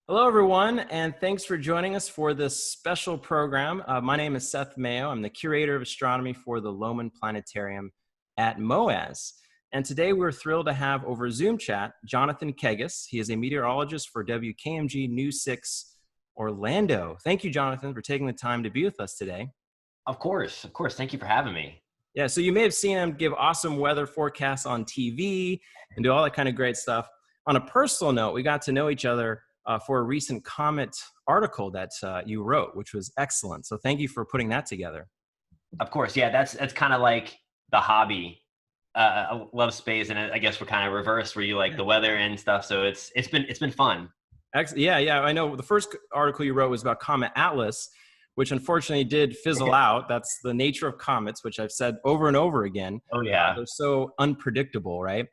Hello, everyone, and thanks for joining us for this special program. My name is Seth Mayo. I'm the Curator of Astronomy for the Lohman Planetarium at MOAS. And today we're thrilled to have over Zoom chat Jonathan Kegges. He is a meteorologist for WKMG News 6 Orlando. Thank you, Jonathan, for taking the time to be with us today. Of course. Thank you for having me. Yeah, so you may have seen him give awesome weather forecasts on TV and do all that kind of great stuff. On a personal note, we got to know each other for a recent Comet article that you wrote, which was excellent. So thank you for putting that together. Of course. Yeah, that's kind of like the hobby. I love space, and I guess we're kind of reversed where you like the weather and stuff. So it's been fun. Yeah. I know the first article you wrote was about Comet Atlas, which unfortunately did fizzle out. That's the nature of comets, which I've said over and over again. Oh yeah. They're so unpredictable, right?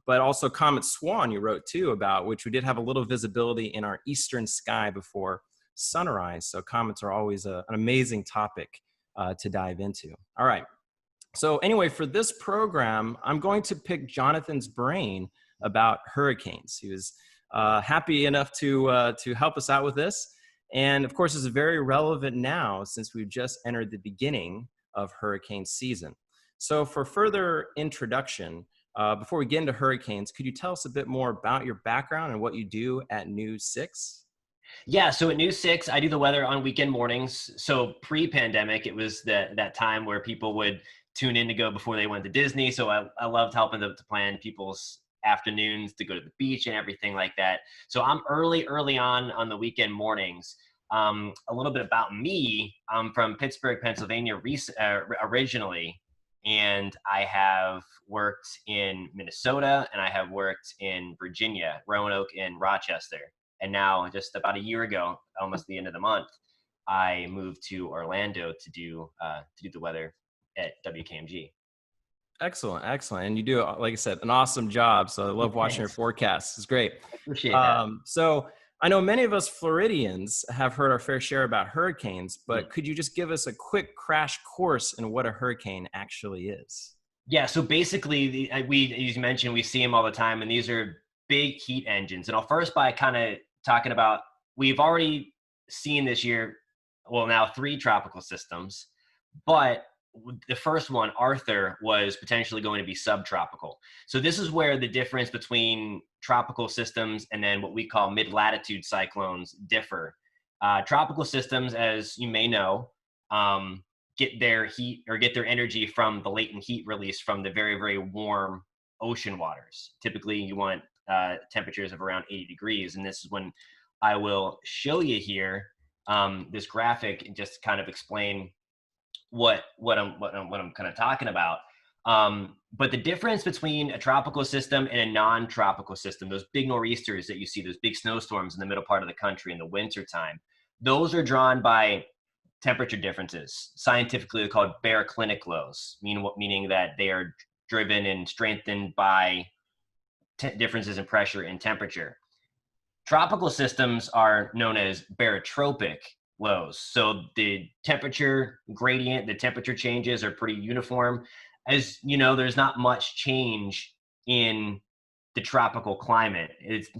But also Comet Swan you wrote too about, which we did have a little visibility in our eastern sky before sunrise. So comets are always an amazing topic to dive into. All right. So anyway, for this program, I'm going to pick Jonathan's brain about hurricanes. He was happy enough to help us out with this. And of course, it's very relevant now since we've just entered the beginning of hurricane season. So for further introduction, before we get into hurricanes, could you tell us a bit more about your background and what you do at News 6? Yeah. So at News 6, I do the weather on weekend mornings. So pre-pandemic, it was that time where people would tune in to go before they went to Disney. So I loved helping to plan people's afternoons to go to the beach and everything like that. So I'm early on the weekend mornings. A little bit about me. I'm from Pittsburgh, Pennsylvania originally, and I have worked in Minnesota and I have worked in Virginia, Roanoke and Rochester. And now just about a year ago, almost the end of the month, I moved to Orlando to do the weather at WKMG. Excellent. And you do, like I said, an awesome job. So I love watching your Thanks. forecasts. It's great. I appreciate that. So I know many of us Floridians have heard our fair share about hurricanes, but could you just give us a quick crash course in what a hurricane actually is? Yeah, so basically, as you mentioned, we see them all the time, and these are big heat engines. And I'll first by kind of talking about, we've already seen this year, well, now 3 tropical systems, but the first one, Arthur, was potentially going to be subtropical. So this is where the difference between tropical systems and then what we call mid-latitude cyclones differ. Tropical systems, as you may know, get their heat or get their energy from the latent heat release from the very, very warm ocean waters. Typically, you want temperatures of around 80 degrees. And this is when I will show you here this graphic and just kind of explain what I'm kind of talking about. But the difference between a tropical system and a non-tropical system, those big nor'easters that you see, those big snowstorms in the middle part of the country in the wintertime, those are drawn by temperature differences. Scientifically, they're called baroclinic lows, meaning that they are driven and strengthened by differences in pressure and temperature. Tropical systems are known as barotropic lows. So the temperature gradient, the temperature changes are pretty uniform. As you know, there's not much change in the tropical climate.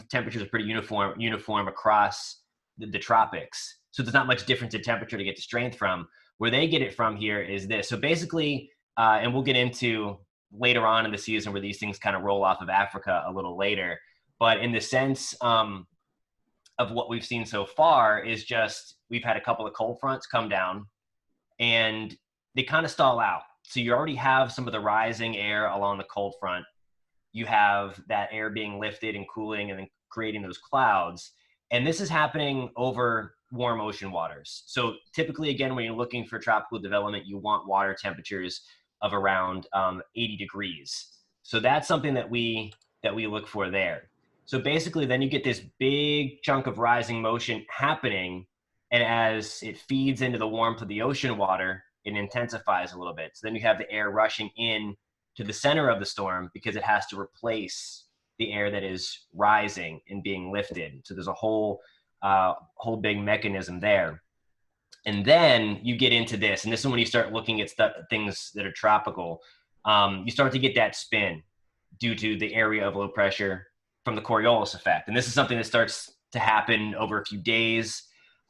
Temperatures are pretty uniform across the tropics. So there's not much difference in temperature to get the strength from. Where they get it from here is this. So basically, and we'll get into later on in the season where these things kind of roll off of Africa a little later. But in the sense of what we've seen so far is just we've had a couple of cold fronts come down and they kind of stall out. So you already have some of the rising air along the cold front. You have that air being lifted and cooling and then creating those clouds. And this is happening over warm ocean waters. So typically, again, when you're looking for tropical development, you want water temperatures of around 80 degrees. So that's something that we look for there. So basically, then you get this big chunk of rising motion happening. And as it feeds into the warmth of the ocean water, it intensifies a little bit. So then you have the air rushing in to the center of the storm because it has to replace the air that is rising and being lifted. So there's a whole big mechanism there. And then you get into this, and this is when you start looking at things that are tropical. You start to get that spin due to the area of low pressure from the Coriolis effect. And this is something that starts to happen over a few days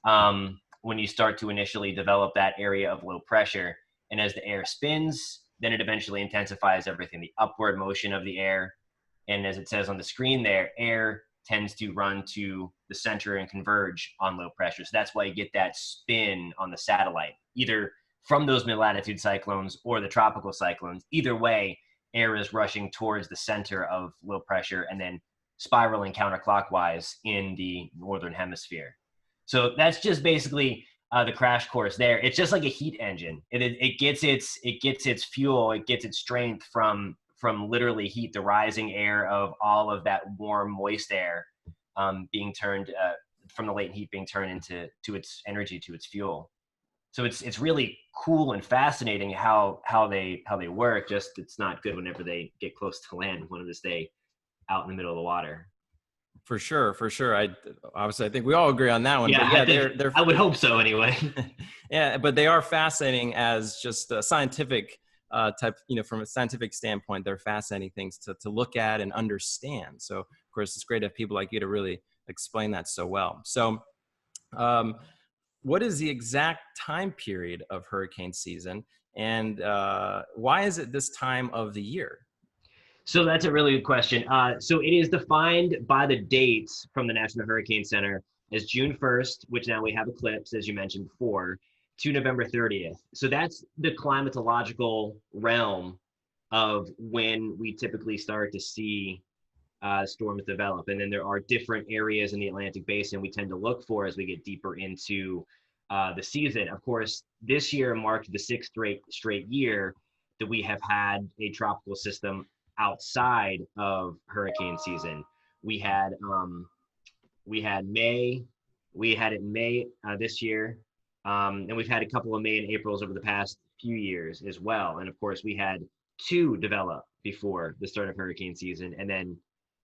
when you start to initially develop that area of low pressure. And as the air spins, then it eventually intensifies everything, the upward motion of the air. And as it says on the screen there, air tends to run to the center and converge on low pressure. So that's why you get that spin on the satellite, either from those mid-latitude cyclones or the tropical cyclones. Either way, air is rushing towards the center of low pressure and then spiraling counterclockwise in the northern hemisphere. So that's just basically the crash course there. It's just like a heat engine. It gets its fuel, it gets its strength from literally heat, the rising air of all of that warm, moist air being turned from the latent heat being turned into its energy, to its fuel. So it's really cool and fascinating how they work. Just it's not good whenever they get close to land and want to stay out in the middle of the water. For sure. I think we all agree on that one. Yeah, but yeah, they're I would hope so anyway. Yeah, but they are fascinating as just a scientific type, from a scientific standpoint, they're fascinating things to look at and understand. So of course, it's great to have people like you to really explain that so well. So what is the exact time period of hurricane season, and why is it this time of the year? So that's a really good question. So it is defined by the dates from the National Hurricane Center as June 1st, which now we have eclipse, as you mentioned before, to November 30th. So that's the climatological realm of when we typically start to see storms develop. And then there are different areas in the Atlantic Basin we tend to look for as we get deeper into the season. Of course, this year marked the sixth straight year that we have had a tropical system outside of hurricane season. We had May, we had it in May this year, and we've had a couple of May and Aprils over the past few years as well. And of course, we had two develop before the start of hurricane season, and then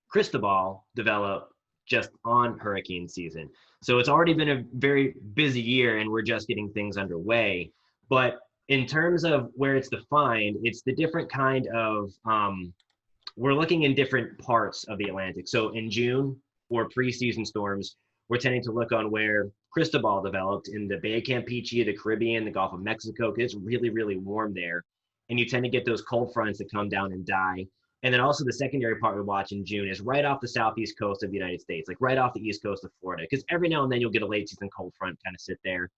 Cristobal develop just on hurricane season. So it's already been a very busy year, and we're just getting things underway. But in terms of where it's defined, it's the different kind of, we're looking in different parts of the Atlantic. So in June, or pre-season storms, we're tending to look on where Cristobal developed in the Bay of Campeche, the Caribbean, the Gulf of Mexico, because it's really, really warm there. And you tend to get those cold fronts that come down and die. And then also the secondary part we watch in June is right off the southeast coast of the United States, like right off the east coast of Florida, because every now and then you'll get a late season cold front kind of sit there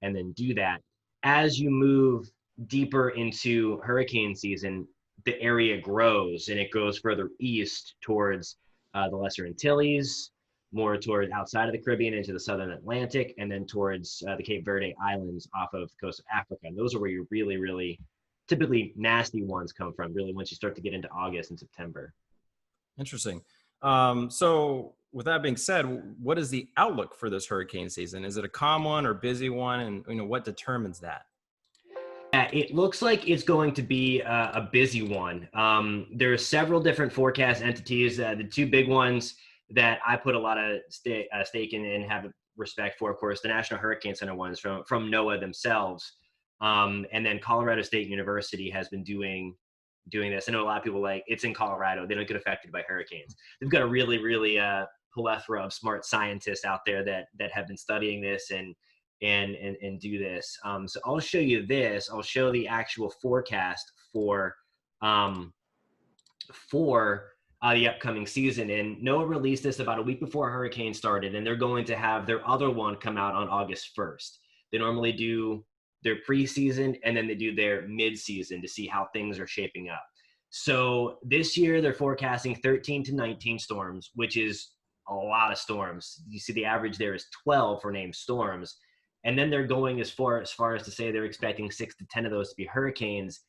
and then do that. As you move deeper into hurricane season, the area grows and it goes further east towards the Lesser Antilles, more toward outside of the Caribbean into the Southern Atlantic, and then towards the Cape Verde Islands off of the coast of Africa. And those are where your really, really typically nasty ones come from, really, once you start to get into August and September. Interesting. So with that being said, what is the outlook for this hurricane season? Is it a calm one or busy one? And what determines that? It looks like it's going to be a busy one. There are several different forecast entities. The two big ones that I put a lot of stake in and have respect for, of course, the National Hurricane Center ones from NOAA themselves. And then Colorado State University has been doing this. I know a lot of people it's in Colorado. They don't get affected by hurricanes. They've got a really, really plethora of smart scientists out there that have been studying this and do this. So I'll show you this. I'll show the actual forecast for the upcoming season. And NOAA released this about a week before a hurricane started, and they're going to have their other one come out on August 1st. They normally do their preseason and then they do their mid-season to see how things are shaping up. So this year they're forecasting 13 to 19 storms, which is a lot of storms. You see the average there is 12 for named storms. And then they're going as far as to say they're expecting 6 to 10 of those to be hurricanes,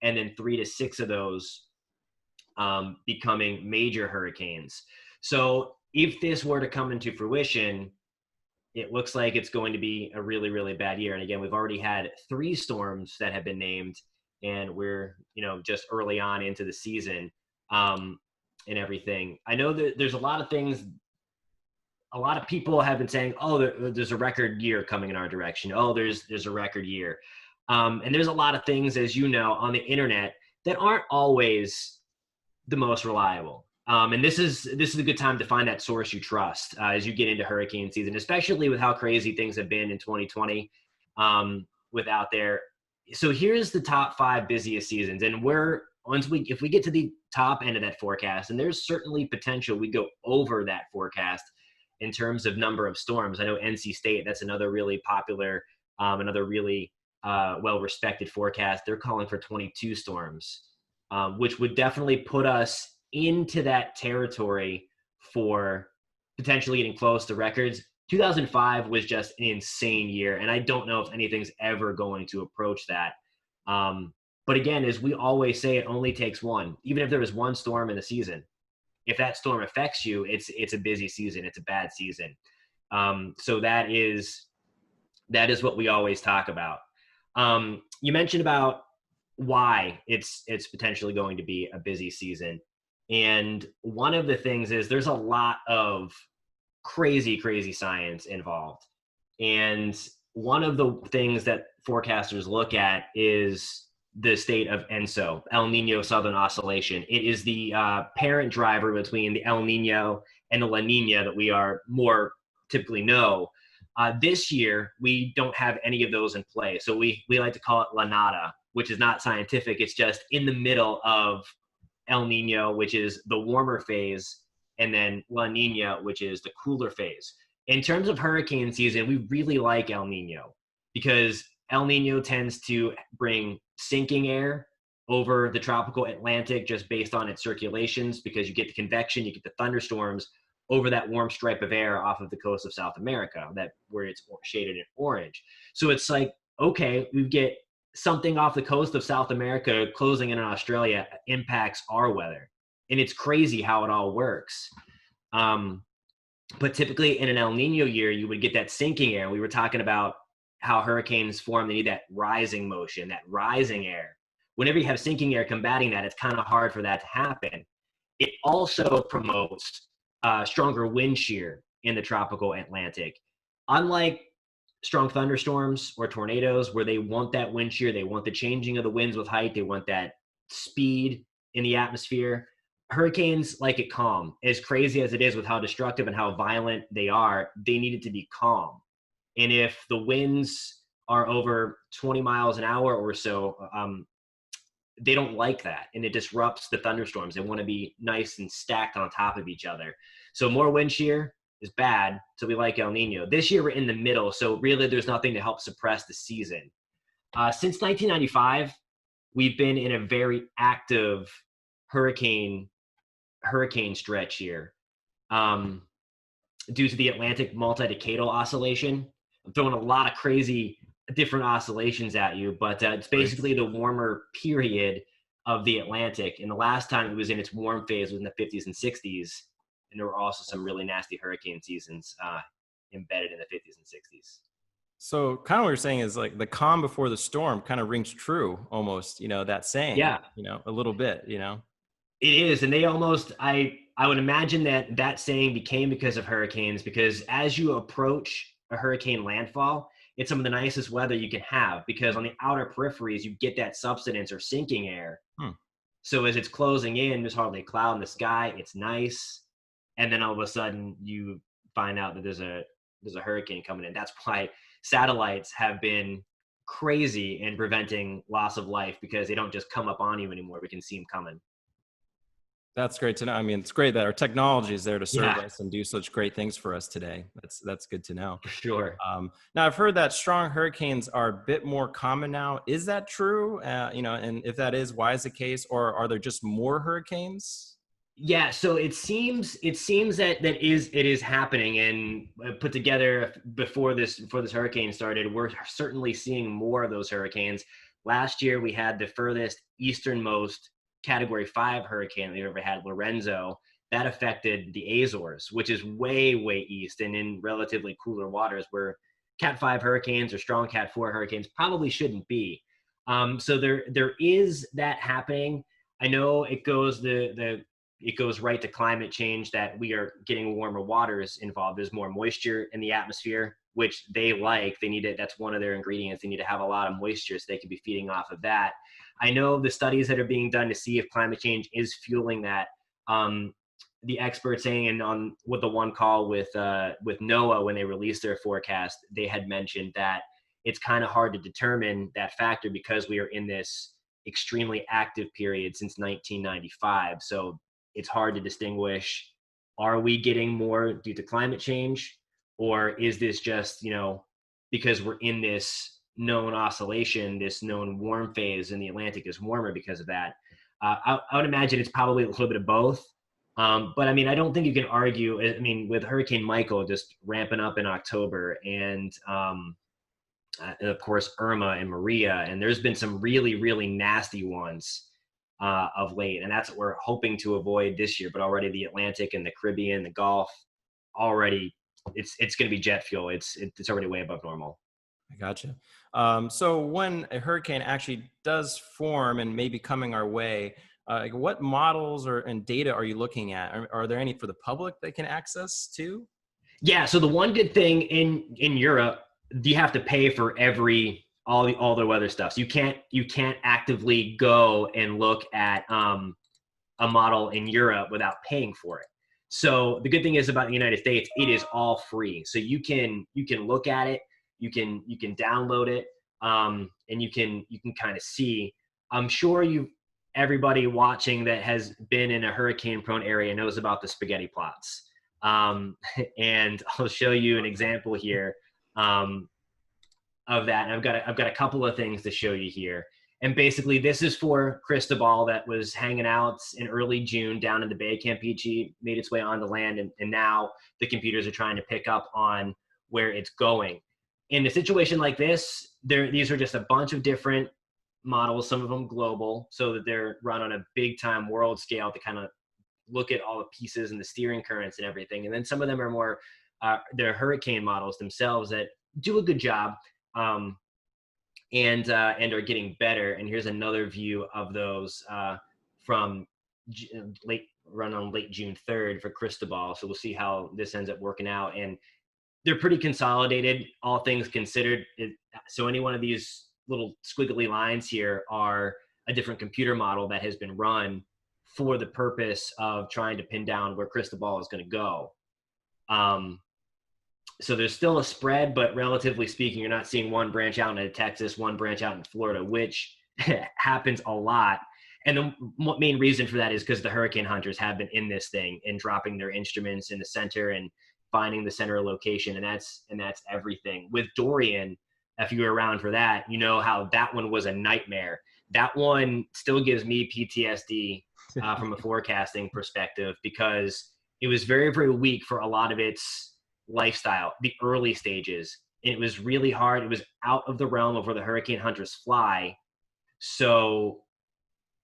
and then 3 to 6 of those becoming major hurricanes. So if this were to come into fruition, it looks like it's going to be a really, really bad year. And again, we've already had 3 storms that have been named, and we're, just early on into the season and everything. I know that there's a lot of things. A lot of people have been saying, oh, there's a record year coming in our direction. Oh, there's a record year. And there's a lot of things, as you know, on the internet that aren't always the most reliable. And this is a good time to find that source you trust as you get into hurricane season, especially with how crazy things have been in 2020 with out there. So here's the top 5 busiest seasons, and if we get to the top end of that forecast, and there's certainly potential we go over that forecast in terms of number of storms. I know NC State, that's another really popular, another really well-respected forecast. They're calling for 22 storms, which would definitely put us into that territory for potentially getting close to records. 2005 was just an insane year, and I don't know if anything's ever going to approach that. But again, as we always say, it only takes one. Even if there was one storm in the season, if that storm affects you, it's a busy season. It's a bad season. So that is what we always talk about. You mentioned about why it's potentially going to be a busy season. And one of the things is there's a lot of crazy science involved. And one of the things that forecasters look at is the state of ENSO, El Nino Southern Oscillation. It is the parent driver between the El Nino and the La Nina that we are more typically know. This year, we don't have any of those in play. So we like to call it La Nada, which is not scientific. It's just in the middle of El Nino, which is the warmer phase, and then La Nina, which is the cooler phase. In terms of hurricane season, we really like El Nino because El Nino tends to bring sinking air over the tropical Atlantic just based on its circulations, because you get the convection, you get the thunderstorms over that warm stripe of air off of the coast of South America, where it's shaded in orange. So it's like, okay, we get something off the coast of South America closing in on Australia impacts our weather. And it's crazy how it all works. But typically in an El Nino year, you would get that sinking air. We were talking about how hurricanes form. They need that rising motion, that rising air. Whenever you have sinking air combating that, it's kind of hard for that to happen. It also promotes stronger wind shear in the tropical Atlantic. Unlike strong thunderstorms or tornadoes, where they want that wind shear, they want the changing of the winds with height, they want that speed in the atmosphere. Hurricanes like it calm. As crazy as it is with how destructive and how violent they are, they need it to be calm. And if the winds are over 20 miles an hour or so, they don't like that, and it disrupts the thunderstorms. They want to be nice and stacked on top of each other. So more wind shear is bad, so we like El Nino. This year we're in the middle, so really there's nothing to help suppress the season. Since 1995, we've been in a very active hurricane stretch here due to the Atlantic multi-decadal oscillation. I'm throwing a lot of crazy different oscillations at you, but it's basically the warmer period of the Atlantic. And the last time it was in its warm phase was in the 50s and 60s. And there were also some really nasty hurricane seasons embedded in the 50s and 60s. So kind of what you're saying is like the calm before the storm kind of rings true almost, that saying, Yeah, a little bit, it is. And they almost, I would imagine that saying became because of hurricanes, because as you approach a hurricane landfall, it's some of the nicest weather you can have, because on the outer peripheries, you get that subsidence or sinking air. So as it's closing in, there's hardly a cloud in the sky. It's nice. And then all of a sudden you find out that there's a hurricane coming in. That's why satellites have been crazy in preventing loss of life, because they don't just come up on you anymore. We can see them coming. That's great to know. I mean, it's great that our technology is there to serve us and do such great things for us today. That's good to know. For sure. Now, I've heard that strong hurricanes are a bit more common now. Is that true? And if that is, why is the case? Or are there just more hurricanes? Yeah, so it seems that it is happening, and put together before this hurricane started, we're certainly seeing more of those hurricanes. Last year, we had the furthest easternmost Category 5 hurricane we ever had, Lorenzo. That affected the Azores, which is way east and in relatively cooler waters, where Cat 5 hurricanes or strong Cat 4 hurricanes probably shouldn't be. So there is that happening. I know it goes it goes right to climate change, that we are getting warmer waters involved. There's more moisture in the atmosphere, which they like. They need it. That's one of their ingredients. They need to have a lot of moisture so they can be feeding off of that. I know the studies that are being done to see if climate change is fueling that. the experts saying, and on with the one call with NOAA when they released their forecast, they had mentioned that it's kind of hard to determine that factor because we are in this extremely active period since 1995. So it's hard to distinguish, are we getting more due to climate change, or is this just, because we're in this known oscillation, this known warm phase, and the Atlantic is warmer because of that. I would imagine it's probably a little bit of both. But I mean, I don't think you can argue. I mean, with Hurricane Michael just ramping up in October, and of course Irma and Maria, and there's been some really, really nasty ones of late, and that's what we're hoping to avoid this year. But already the Atlantic and the Caribbean, the Gulf, already it's going to be jet fuel. It's already way above normal. I gotcha. So when a hurricane actually does form and may be coming our way, like what models and data are you looking at? Are there any for the public that can access too? Yeah. So the one good thing in Europe, you have to pay for all the weather stuff. So you can't actively go and look at a model in Europe without paying for it. So the good thing is about the United States, it is all free. So you can look at it, you can download it, and you can kind of see. I'm sure everybody watching that has been in a hurricane prone area knows about the spaghetti plots. And I'll show you an example here of that. And I've got a couple of things to show you here. And basically, this is for Cristobal that was hanging out in early June down in the Bay of Campeche, made its way onto land, and now the computers are trying to pick up on where it's going. In a situation like this, these are just a bunch of different models, some of them global, so that they're run on a big time world scale to kind of look at all the pieces and the steering currents and everything. And then some of them are more, they're hurricane models themselves that do a good job. And are getting better. And here's another view of those from late June 3rd for Cristobal. So we'll see how this ends up working out. And they're pretty consolidated, all things considered. So any one of these little squiggly lines here are a different computer model that has been run for the purpose of trying to pin down where Cristobal is going to go. So there's still a spread, but relatively speaking, you're not seeing one branch out into Texas, one branch out in Florida, which happens a lot. And the main reason for that is because the hurricane hunters have been in this thing and dropping their instruments in the center and finding the center location. And that's everything. With Dorian, if you were around for that, you know how that one was a nightmare. That one still gives me PTSD from a forecasting perspective, because it was very, very weak for a lot of its lifestyle, the early stages. And it was really hard. It was out of the realm of where the hurricane hunters fly. So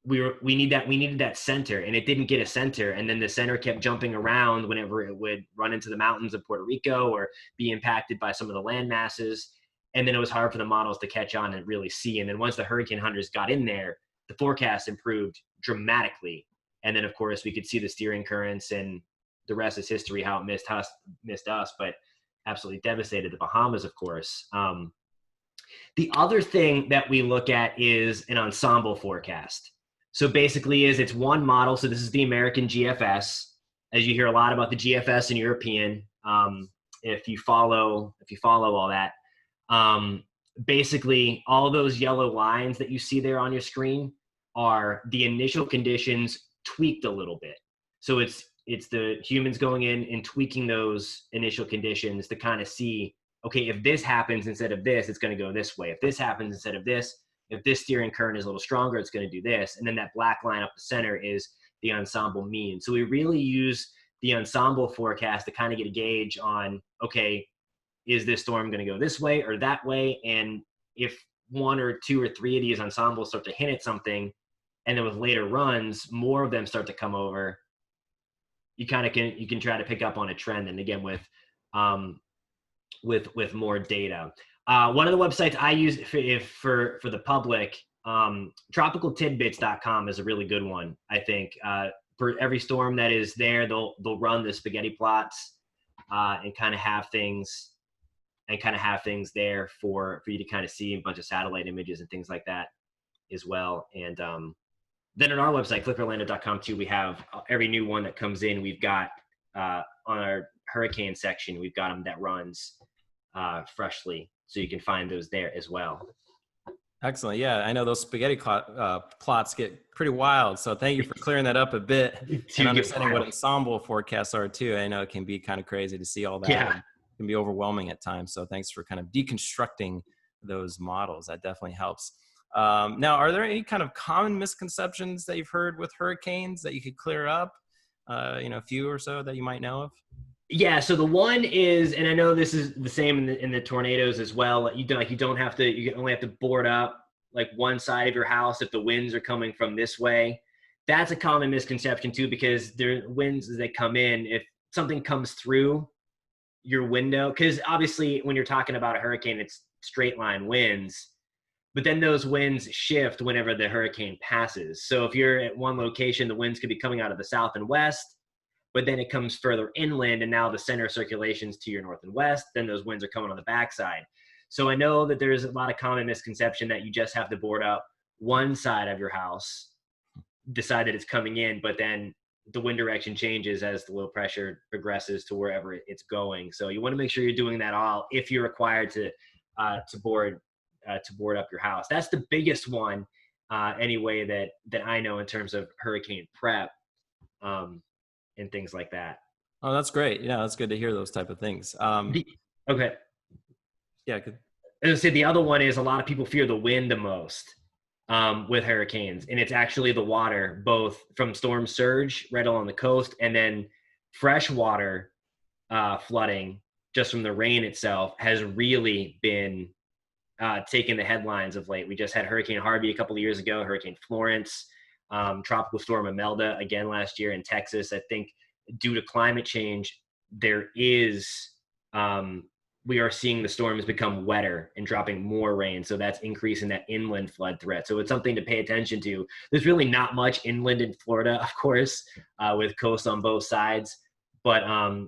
we needed that center, and it didn't get a center. And then the center kept jumping around whenever it would run into the mountains of Puerto Rico or be impacted by some of the land masses. And then it was hard for the models to catch on and really see. And then once the hurricane hunters got in there, the forecast improved dramatically. And then of course we could see the steering currents, and the rest is history, how it missed us, but absolutely devastated the Bahamas, of course. The other thing that we look at is an ensemble forecast. So basically it's one model. So this is the American GFS. As you hear a lot about the GFS and European, if you follow all that, basically all those yellow lines that you see there on your screen are the initial conditions tweaked a little bit. So it's the humans going in and tweaking those initial conditions to kind of see, okay, if this happens instead of this, it's going to go this way. If this happens instead of this, if this steering current is a little stronger, it's going to do this. And then that black line up the center is the ensemble mean. So we really use the ensemble forecast to kind of get a gauge on, okay, is this storm going to go this way or that way? And if one or two or three of these ensembles start to hint at something, and then with later runs, more of them start to come over, you can try to pick up on a trend. And again, with more data. One of the websites I use for the public, tropicaltidbits.com is a really good one. I think for every storm that is there, they'll run the spaghetti plots and kind of have things there for you to kind of see a bunch of satellite images and things like that as well. And Then on our website, clickorlando.com too, we have every new one that comes in. We've got on our hurricane section, we've got them that runs freshly. So you can find those there as well. Excellent. Yeah, I know those spaghetti plots get pretty wild. So thank you for clearing that up a bit and understanding what ensemble forecasts are too. I know it can be kind of crazy to see all that. Yeah. And it can be overwhelming at times. So thanks for kind of deconstructing those models. That definitely helps. Now, are there any kind of common misconceptions that you've heard with hurricanes that you could clear up? A few or so that you might know of? Yeah, so the one is, and I know this is the same in the tornadoes as well. You don't have to. You only have to board up like one side of your house if the winds are coming from this way. That's a common misconception too, because there winds as they come in. If something comes through your window, because obviously when you're talking about a hurricane, it's straight line winds, but then those winds shift whenever the hurricane passes. So if you're at one location, the winds could be coming out of the south and west, but then it comes further inland and now the center circulation's to your north and west, then those winds are coming on the backside. So I know that there's a lot of common misconception that you just have to board up one side of your house, decide that it's coming in, but then the wind direction changes as the low pressure progresses to wherever it's going. So you want to make sure you're doing that all if you're required to board up your house. That's the biggest one anyway that I know in terms of hurricane prep. And things like that. Oh, that's great. Yeah, that's good to hear those type of things. Okay. Yeah. Good. As I said, the other one is a lot of people fear the wind the most with hurricanes, and it's actually the water, both from storm surge right along the coast and then freshwater flooding just from the rain itself has really been taking the headlines of late. We just had Hurricane Harvey a couple of years ago, Hurricane Florence, Tropical Storm Imelda again last year in Texas. I think due to climate change, we are seeing the storms become wetter and dropping more rain. So that's increasing that inland flood threat. So it's something to pay attention to. There's really not much inland in Florida, of course, with coasts on both sides. But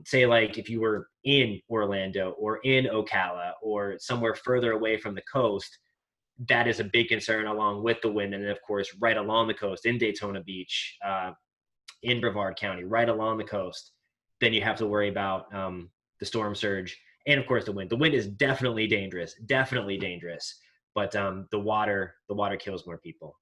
say like if you were in Orlando or in Ocala or somewhere further away from the coast, that is a big concern along with the wind. And then of course, right along the coast in Daytona Beach, in Brevard County, right along the coast, then you have to worry about the storm surge. And of course the wind. The wind is definitely dangerous, but the water kills more people.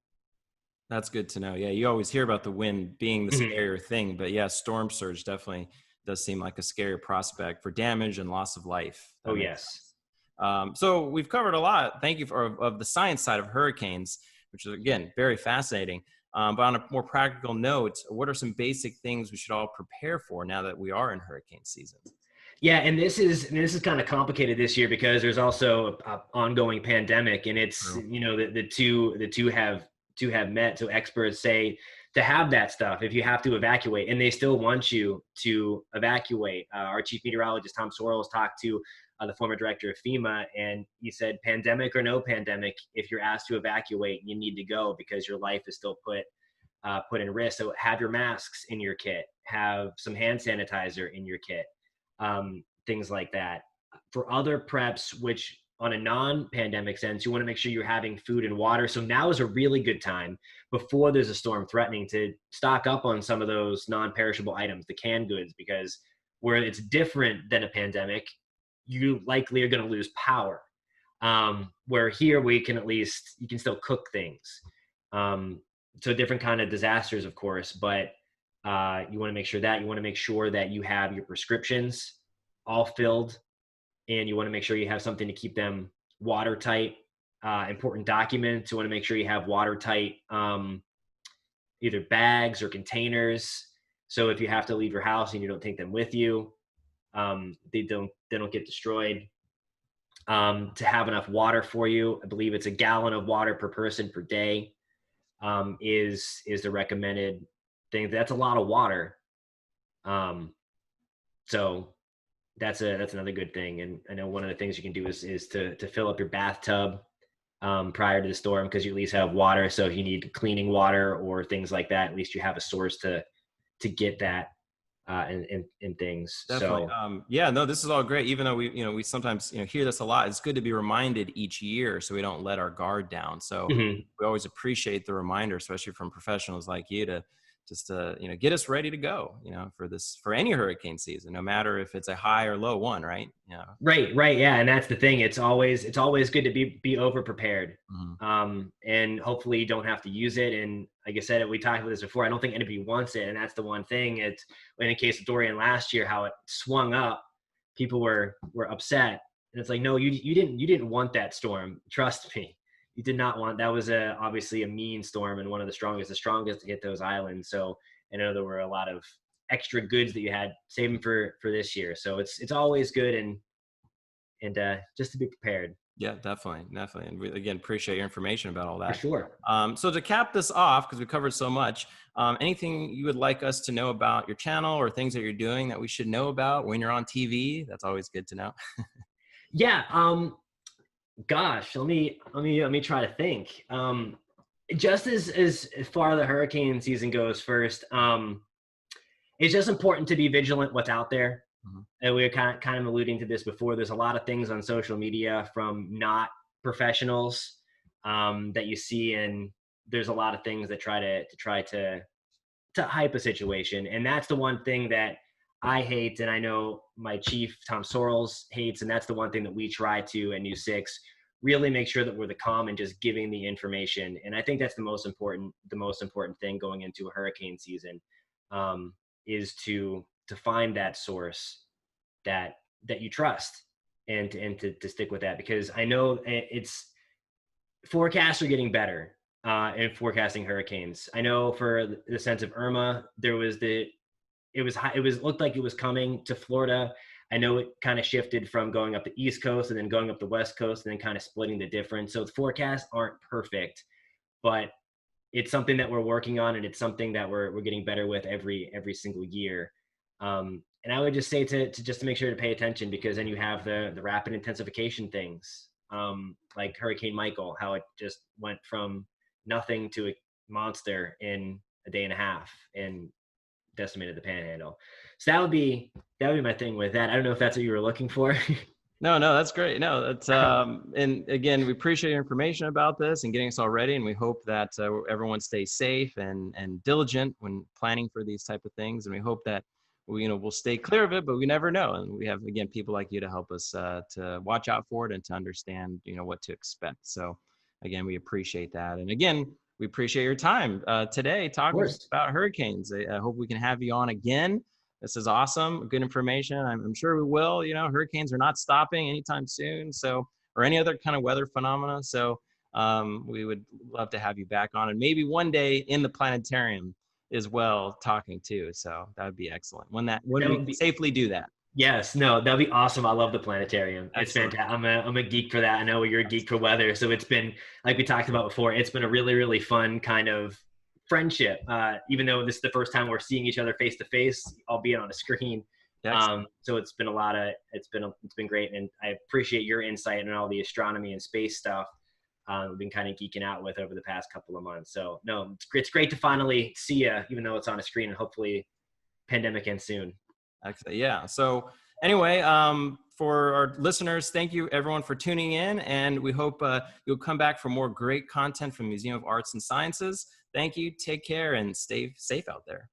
That's good to know. Yeah, you always hear about the wind being the scarier thing, but yeah, storm surge definitely does seem like a scarier prospect for damage and loss of life. Oh, yes. So we've covered a lot. Thank you of the science side of hurricanes, which is, again, very fascinating. But on a more practical note, what are some basic things we should all prepare for now that we are in hurricane season? Yeah, and this is kind of complicated this year because there's also an ongoing pandemic, and it's the two have met. So experts say to have that stuff if you have to evacuate, and they still want you to evacuate. Our chief meteorologist Tom Sorrells talked to the former director of FEMA, and he said, pandemic or no pandemic, if you're asked to evacuate, you need to go because your life is still put in risk. So have your masks in your kit, have some hand sanitizer in your kit, things like that. For other preps, which on a non-pandemic sense, you want to make sure you're having food and water. So now is a really good time before there's a storm threatening to stock up on some of those non-perishable items, the canned goods, because where it's different than a pandemic, you likely are going to lose power. Where here you can still cook things. So different kind of disasters, of course, but you want to make sure that you have your prescriptions all filled, and you want to make sure you have something to keep them watertight. Important documents, you want to make sure you have watertight either bags or containers. So if you have to leave your house and you don't take them with you, they don't get destroyed. To have enough water for you, I believe it's a gallon of water per person per day is the recommended thing. That's a lot of water. So that's another good thing. And I know one of the things you can do is to fill up your bathtub prior to the storm, because you at least have water. So if you need cleaning water or things like that, at least you have a source to get that. and things. Definitely. So Yeah, no, this is all great. Even though we sometimes, hear this a lot, it's good to be reminded each year so we don't let our guard down. So mhm. we always appreciate the reminder, especially from professionals like you to just, get us ready to go, for any hurricane season, no matter if it's a high or low one, right? Yeah. Right, yeah, and that's the thing. It's always good to be over prepared, Mhm. and hopefully you don't have to use it. And like I said, we talked about this before. I don't think anybody wants it, and that's the one thing. It's in the case of Dorian last year, how it swung up, people were upset, and it's like, no, you didn't want that storm. Trust me, you did not want. That was obviously a mean storm and one of the strongest to hit those islands. So I know there were a lot of extra goods that you had saving for this year. So it's always good and just to be prepared. Yeah, definitely. And we, again, appreciate your information about all For that. sure. So to cap this off, because we covered so much, anything you would like us to know about your channel or things that you're doing that we should know about when you're on TV? That's always good to know. Yeah. Gosh, let me try to think. Just as far the hurricane season goes first, it's just important to be vigilant what's out there. Mhm. And we were kind of alluding to this before. There's a lot of things on social media from not professionals that you see, and there's a lot of things that try to hype a situation. And that's the one thing that I hate, and I know my chief Tom Sorrells hates, and that's the one thing that we try to at New Six really make sure that we're the calm and just giving the information. And I think that's the most important thing going into a hurricane season, is to find that source that you trust, and to stick with that, because I know it's forecasts are getting better in forecasting hurricanes. I know for the sense of Irma, it was looked like it was coming to Florida. I know it kind of shifted from going up the East Coast and then going up the West Coast and then kind of splitting the difference. So the forecasts aren't perfect, but it's something that we're working on, and it's something that we're getting better with every single year. And I would just say to make sure to pay attention, because then you have the rapid intensification things, like Hurricane Michael, how it just went from nothing to a monster in a day and a half and decimated the Panhandle. So that would be my thing with that. I don't know if that's what you were looking for. No, that's great. No, that's and again, we appreciate your information about this and getting us all ready. And we hope that everyone stays safe and diligent when planning for these type of things. And we hope that we'll stay clear of it, but we never know. And we have, again, people like you to help us to watch out for it and to understand what to expect. So again, we appreciate that. And again, we appreciate your time today Of talking course. about hurricanes. I hope we can have you on again. This is awesome. Good information. I'm sure we will. Hurricanes are not stopping anytime soon. So, or any other kind of weather phenomena. So, we would love to have you back on, and maybe one day in the planetarium as well, talking too. So that would be excellent. When That we would can be safely do that. Yes, no, that'd be awesome. I love the planetarium. It's Excellent. fantastic. I'm a geek for that. I know you're a geek for weather, so it's been, like we talked about before, it's been a really really fun kind of friendship. Even though this is the first time we're seeing each other face to face, albeit on a screen. Excellent. So it's been great, and I appreciate your insight and all the astronomy and space stuff we've been kind of geeking out with over the past couple of months. So no, it's great to finally see you, even though it's on a screen, and hopefully pandemic ends soon. Excellent. Yeah. So anyway, for our listeners, thank you everyone for tuning in, and we hope you'll come back for more great content from Museum of Arts and Sciences. Thank you. Take care and stay safe out there.